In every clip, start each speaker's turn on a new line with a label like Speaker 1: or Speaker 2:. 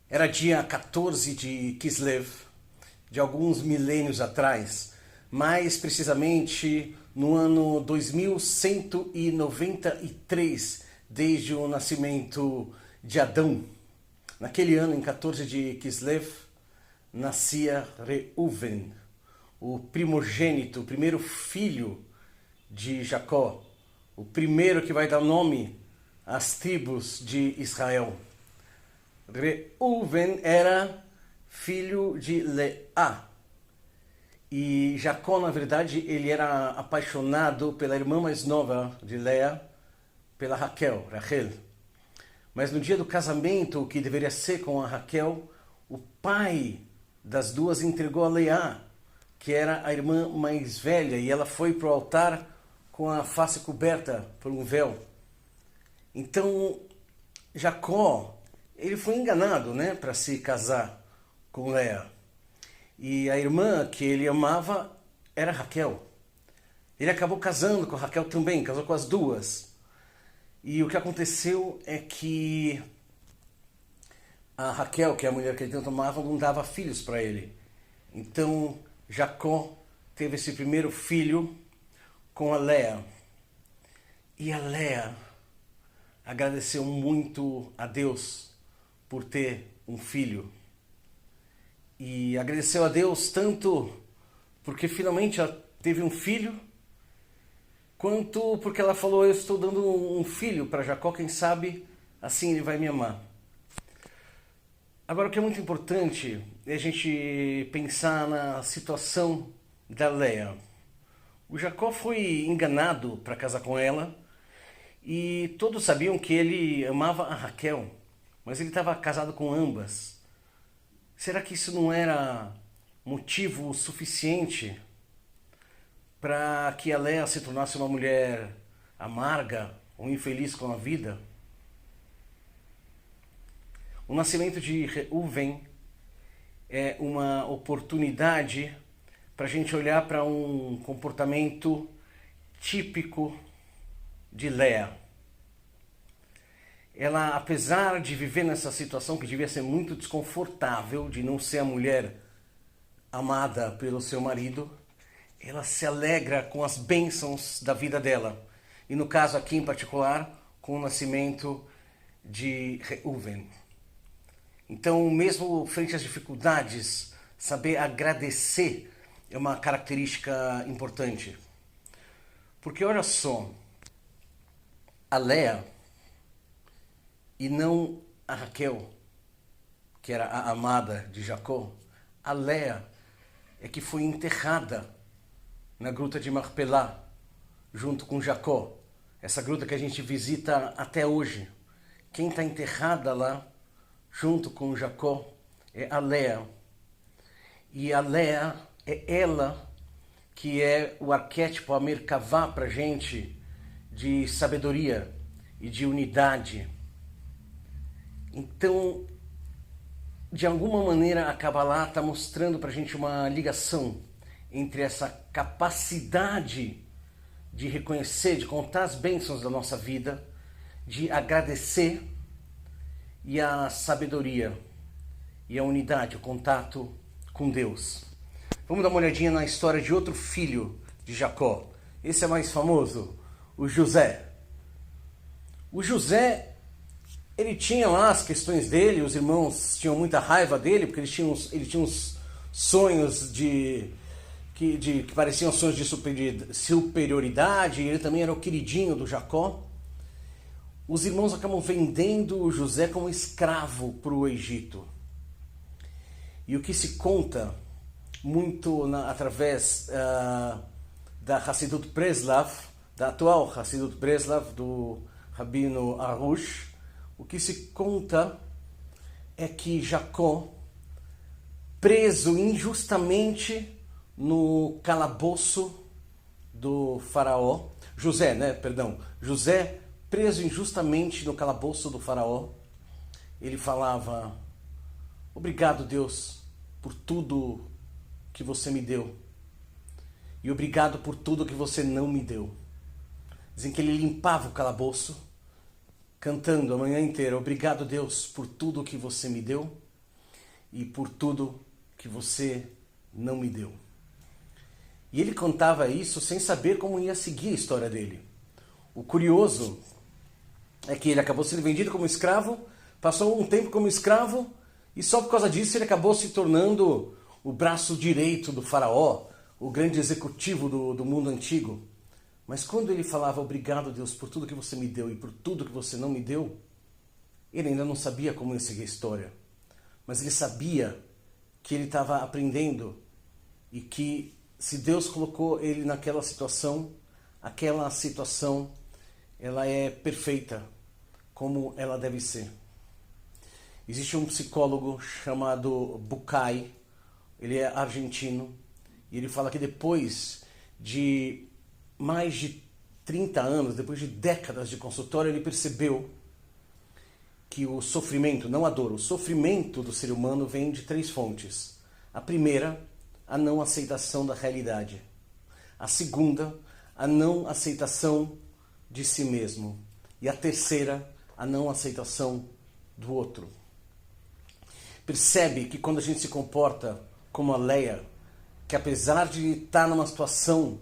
Speaker 1: Era dia 14 de Kislev, de alguns milênios atrás, mais precisamente no ano 2193, desde o nascimento de Adão. Naquele ano, em 14 de Kislev, nascia Reuven, o primogênito, o primeiro filho de Jacó, o primeiro que vai dar nome às tribos de Israel. Reuven era filho de Leá. E Jacó, na verdade, ele era apaixonado pela irmã mais nova de Leá, pela Raquel, Rachel. Mas no dia do casamento, que deveria ser com a Raquel, o pai das duas entregou a Leá, que era a irmã mais velha, e ela foi para o altar com a face coberta por um véu. Então, Jacó, ele foi enganado, para se casar com Leá. E a irmã que ele amava era Raquel. Ele acabou casando com a Raquel também, casou com as duas. E o que aconteceu é que a Raquel, que é a mulher que ele tanto amava, não dava filhos para ele. Então, Jacó teve esse primeiro filho com a Leá. E a Leá agradeceu muito a Deus por ter um filho. E agradeceu a Deus tanto porque finalmente ela teve um filho, quanto porque ela falou: eu estou dando um filho para Jacó, quem sabe assim ele vai me amar. Agora, o que é muito importante é a gente pensar na situação da Leá. O Jacó foi enganado para casar com ela, e todos sabiam que ele amava a Raquel, mas ele estava casado com ambas. Será que isso não era motivo suficiente para que a Leá se tornasse uma mulher amarga ou infeliz com a vida? O nascimento de Reuven é uma oportunidade para a gente olhar para um comportamento típico de Leá. Ela, apesar de viver nessa situação que devia ser muito desconfortável, de não ser a mulher amada pelo seu marido, ela se alegra com as bênçãos da vida dela. E no caso aqui em particular, com o nascimento de Reuven. Então, mesmo frente às dificuldades, saber agradecer é uma característica importante. Porque olha só, a Leá e não a Raquel, que era a amada de Jacó, a Leá é que foi enterrada na gruta de Marpelá, junto com Jacó. Essa gruta que a gente visita até hoje. Quem está enterrada lá, junto com Jacó, é a Leá. E a Leá é ela que é o arquétipo a Merkavá para a gente de sabedoria e de unidade. Então, de alguma maneira, a Kabbalah está mostrando para a gente uma ligação entre essa capacidade de reconhecer, de contar as bênçãos da nossa vida, de agradecer, e a sabedoria e a unidade, o contato com Deus. Vamos dar uma olhadinha na história de outro filho de Jacó. Esse é mais famoso, o José. O José, ele tinha lá as questões dele, os irmãos tinham muita raiva dele, porque ele tinha uns sonhos que pareciam sonhos de superioridade, e ele também era o queridinho do Jacó. Os irmãos acabam vendendo o José como escravo para o Egito. E o que se conta muito através da Hassidut Breslav, da atual Hassidut Breslav, do Rabino Arush, o que se conta é que Jacó, preso injustamente no calabouço do faraó, José, preso injustamente no calabouço do faraó, ele falava: obrigado, Deus, por tudo que você me deu, e obrigado por tudo que você não me deu. Dizem que ele limpava o calabouço, cantando a manhã inteira: obrigado, Deus, por tudo que você me deu, e por tudo que você não me deu. E ele contava isso sem saber como ia seguir a história dele. O curioso é que ele acabou sendo vendido como escravo, passou um tempo como escravo e só por causa disso ele acabou se tornando o braço direito do faraó, o grande executivo do mundo antigo. Mas quando ele falava obrigado, Deus, por tudo que você me deu e por tudo que você não me deu, ele ainda não sabia como ia seguir a história. Mas ele sabia que ele estava aprendendo e que se Deus colocou ele naquela situação, aquela situação, ela é perfeita, como ela deve ser. Existe um psicólogo chamado Bucay, ele é argentino, e ele fala que depois de mais de 30 anos, depois de décadas de consultório, ele percebeu que o sofrimento, não a dor, o sofrimento do ser humano vem de 3 fontes. A primeira, a não aceitação da realidade. A segunda, a não aceitação de si mesmo. E a terceira, a não aceitação do outro. Percebe que quando a gente se comporta como a Leia, que apesar de estar numa situação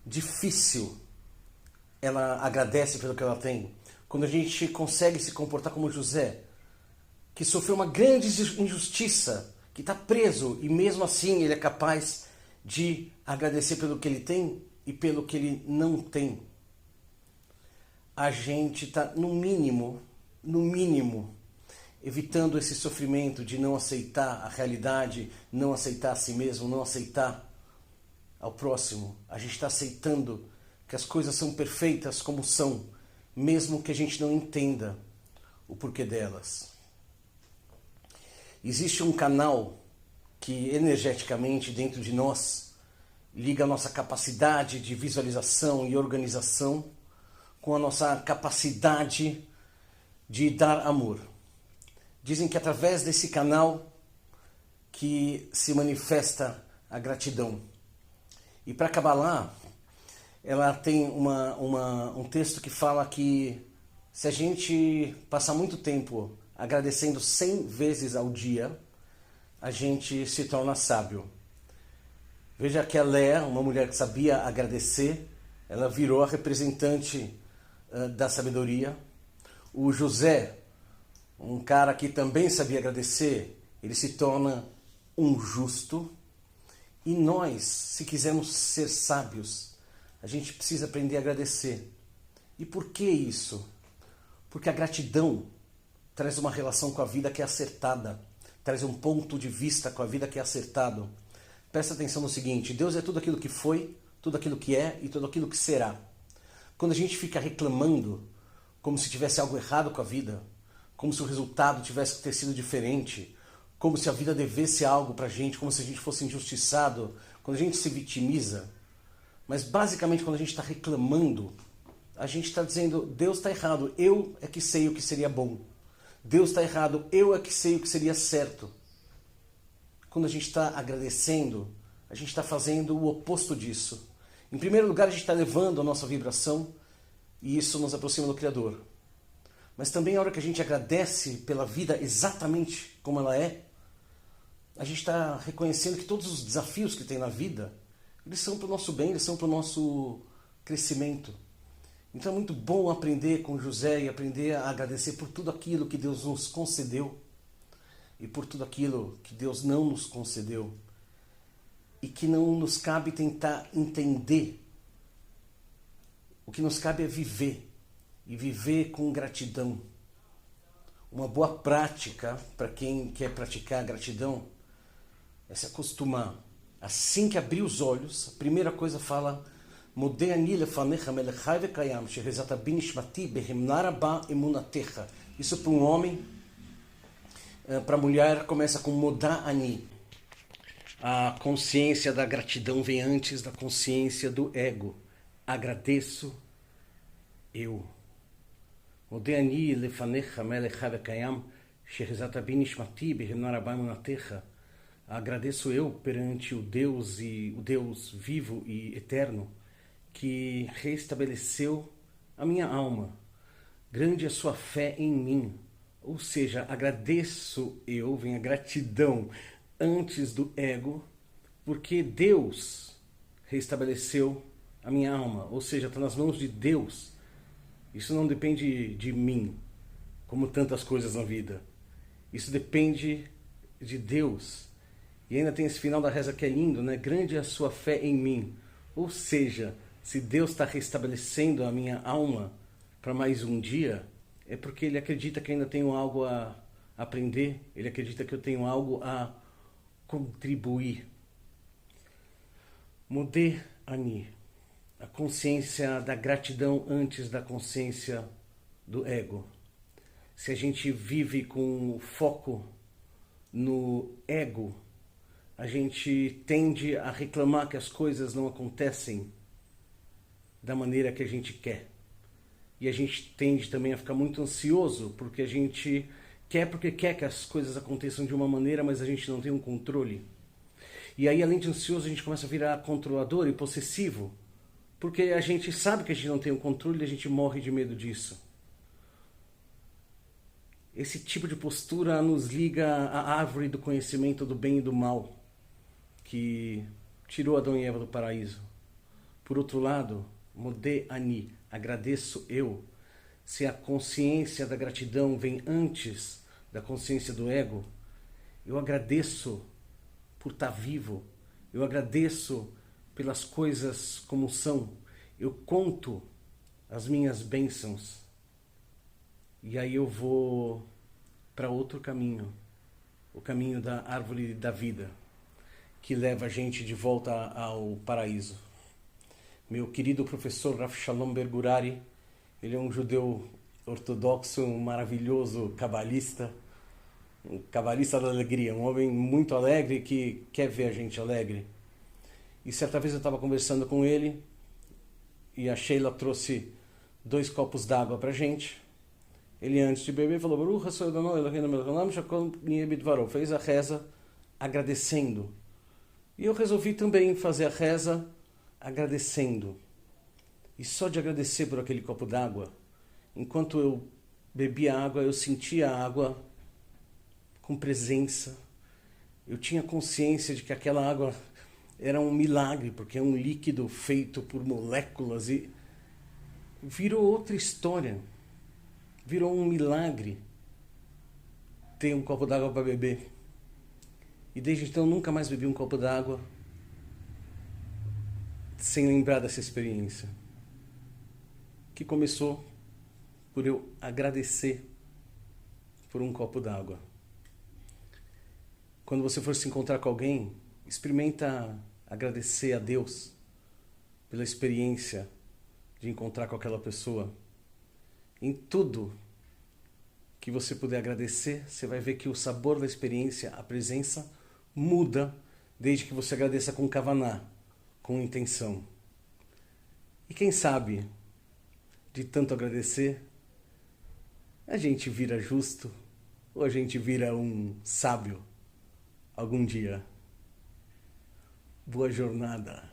Speaker 1: difícil, ela agradece pelo que ela tem. Quando a gente consegue se comportar como José, que sofreu uma grande injustiça, que está preso e mesmo assim ele é capaz de agradecer pelo que ele tem e pelo que ele não tem. A gente está, no mínimo, evitando esse sofrimento de não aceitar a realidade, não aceitar a si mesmo, não aceitar ao próximo. A gente está aceitando que as coisas são perfeitas como são, mesmo que a gente não entenda o porquê delas. Existe um canal que energeticamente dentro de nós liga a nossa capacidade de visualização e organização com a nossa capacidade de dar amor. Dizem que através desse canal que se manifesta a gratidão. E para Kabbalah, ela tem um texto que fala que se a gente passar muito tempo agradecendo 100 vezes ao dia, a gente se torna sábio. Veja que a Léa, uma mulher que sabia agradecer, ela virou a representante da sabedoria. O José, um cara que também sabia agradecer, ele se torna um justo. E nós, se quisermos ser sábios, a gente precisa aprender a agradecer. E por que isso? Porque a gratidão traz uma relação com a vida que é acertada, traz um ponto de vista com a vida que é acertado. Presta atenção no seguinte, Deus é tudo aquilo que foi, tudo aquilo que é e tudo aquilo que será. Quando a gente fica reclamando como se tivesse algo errado com a vida, como se o resultado tivesse que ter sido diferente, como se a vida devesse algo pra gente, como se a gente fosse injustiçado, quando a gente se vitimiza, mas basicamente quando a gente está reclamando, a gente está dizendo, Deus está errado, eu é que sei o que seria bom. Deus está errado, eu é que sei o que seria certo. Quando a gente está agradecendo, a gente está fazendo o oposto disso. Em primeiro lugar, a gente está elevando a nossa vibração e isso nos aproxima do Criador. Mas também a hora que a gente agradece pela vida exatamente como ela é, a gente está reconhecendo que todos os desafios que tem na vida, eles são para o nosso bem, eles são para o nosso crescimento. Então é muito bom aprender com José e aprender a agradecer por tudo aquilo que Deus nos concedeu e por tudo aquilo que Deus não nos concedeu e que não nos cabe tentar entender. O que nos cabe é viver e viver com gratidão. Uma boa prática para quem quer praticar a gratidão é se acostumar. Assim que abrir os olhos, a primeira coisa fala isso para um homem, para a mulher começa com Modá Ani. A consciência da gratidão vem antes da consciência do ego. Agradeço eu. Modá Ani lefanecha melech vekayam shehezat bi nishmati behemnar haba emunatecha. Agradeço eu perante o Deus vivo e eterno que restabeleceu a minha alma. Grande é a sua fé em mim. Ou seja, agradeço eu, vem a gratidão antes do ego, porque Deus restabeleceu a minha alma. Ou seja, está nas mãos de Deus. Isso não depende de mim, como tantas coisas na vida. Isso depende de Deus. E ainda tem esse final da reza que é lindo, né? Grande é a sua fé em mim. Ou seja, se Deus está restabelecendo a minha alma para mais um dia, é porque Ele acredita que ainda tenho algo a aprender, Ele acredita que eu tenho algo a contribuir. Modé Ani, a consciência da gratidão antes da consciência do ego. Se a gente vive com foco no ego, a gente tende a reclamar que as coisas não acontecem da maneira que a gente quer. E a gente tende também a ficar muito ansioso, porque a gente porque quer que as coisas aconteçam de uma maneira, mas a gente não tem um controle. E aí, além de ansioso, a gente começa a virar controlador e possessivo, porque a gente sabe que a gente não tem um controle e a gente morre de medo disso. Esse tipo de postura nos liga à árvore do conhecimento do bem e do mal, que tirou Adão e Eva do paraíso. Por outro lado, Modé Ani, agradeço eu. Se a consciência da gratidão vem antes da consciência do ego, eu agradeço por estar vivo, eu agradeço pelas coisas como são, eu conto as minhas bênçãos, e aí eu vou para outro caminho, o caminho da árvore da vida, que leva a gente de volta ao paraíso. Meu querido professor Rav Shalom Bergurari, ele é um judeu ortodoxo, um maravilhoso cabalista, um cabalista da alegria, um homem muito alegre que quer ver a gente alegre. E certa vez eu estava conversando com ele e a Sheila trouxe 2 copos d'água pra gente. Ele, antes de beber, falou: Baruch Hashem Adonai Eloheinu melech haolam shekol niyeh bidvaro. Fez a reza agradecendo. E eu resolvi também fazer a reza agradecendo. E só de agradecer por aquele copo d'água, enquanto eu bebia água, eu sentia a água com presença. Eu tinha consciência de que aquela água era um milagre, porque é um líquido feito por moléculas e virou outra história. Virou um milagre ter um copo d'água para beber. E desde então nunca mais bebi um copo d'água sem lembrar dessa experiência, que começou por eu agradecer por um copo d'água. Quando você for se encontrar com alguém, experimenta agradecer a Deus pela experiência de encontrar com aquela pessoa. Em tudo que você puder agradecer, você vai ver que o sabor da experiência, a presença, muda desde que você agradeça com kavaná, com intenção. E quem sabe, de tanto agradecer, a gente vira justo ou a gente vira um sábio algum dia. Boa jornada.